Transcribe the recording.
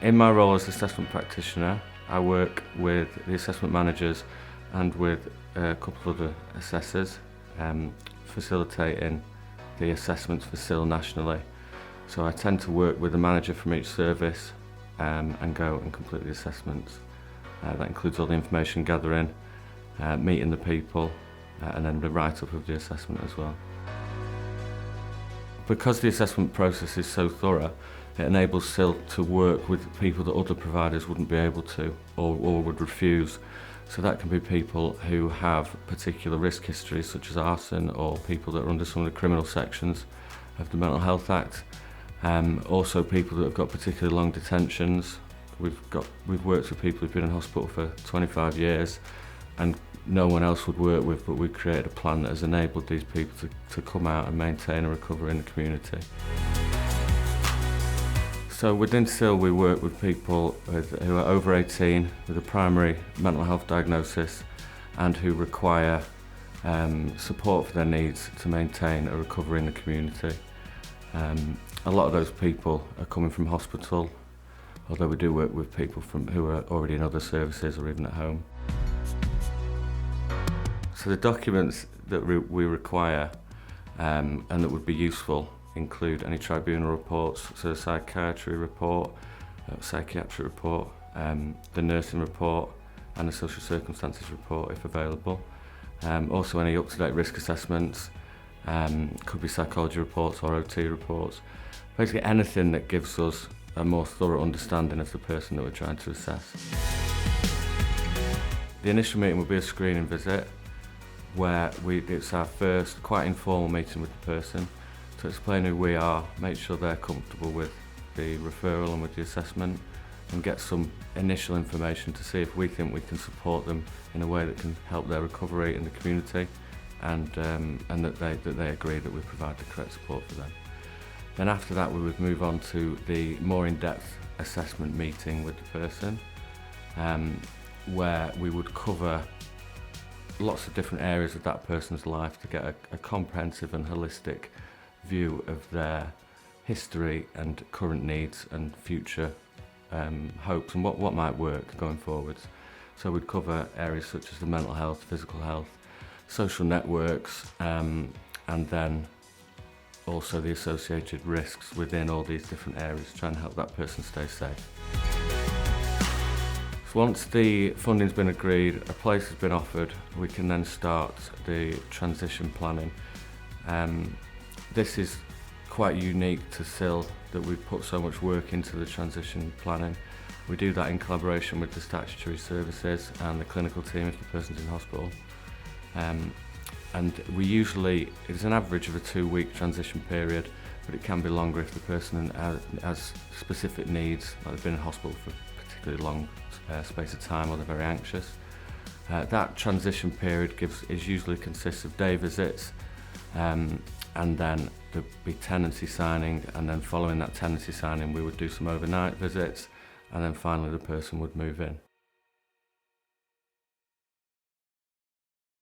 In my role as assessment practitioner, I work with the assessment managers and with a couple of other assessors, facilitating the assessments for SIL nationally. So I tend to work with a manager from each service and go and complete the assessments. That includes all the information gathering, meeting the people, and then the write-up of the assessment as well. Because the assessment process is so thorough, it enables SIL to work with people that other providers wouldn't be able to or would refuse. So that can be people who have particular risk histories such as arson, or people that are under some of the criminal sections of the Mental Health Act. Also people that have got particularly long detentions. We've worked with people who've been in hospital for 25 years and no one else would work with, but we created a plan that has enabled these people to come out and maintain a recovery in the community. So within SIL we work with people who are over 18 with a primary mental health diagnosis and who require support for their needs to maintain a recovery in the community. A lot of those people are coming from hospital, although we do work with people who are already in other services or even at home. So the documents that we require and that would be useful include any tribunal reports, so a psychiatry report, psychiatric report, the nursing report and the social circumstances report if available. Also any up-to-date risk assessments, could be psychology reports or OT reports. Basically anything that gives us a more thorough understanding of the person that we're trying to assess. The initial meeting will be a screening visit where it's our first quite informal meeting with the person to explain who we are, make sure they're comfortable with the referral and with the assessment, and get some initial information to see if we think we can support them in a way that can help their recovery in the community, and that they agree that we provide the correct support for them. Then after that we would move on to the more in-depth assessment meeting with the person, where we would cover lots of different areas of that person's life to get a comprehensive and holistic view of their history and current needs and future hopes and what might work going forwards. So we'd cover areas such as the mental health, physical health, social networks, and then also the associated risks within all these different areas, trying to help that person stay safe. So once the funding's been agreed, a place has been offered, we can then start the transition planning. This is quite unique to SIL that we put so much work into the transition planning. We do that in collaboration with the statutory services and the clinical team if the person's in hospital. And it's an average of a 2-week transition period, but it can be longer if the person has specific needs, like they've been in hospital for a particularly long space of time or they're very anxious. That transition period usually consists of day visits, and then there'd be tenancy signing, and then following that tenancy signing we would do some overnight visits, and then finally the person would move in.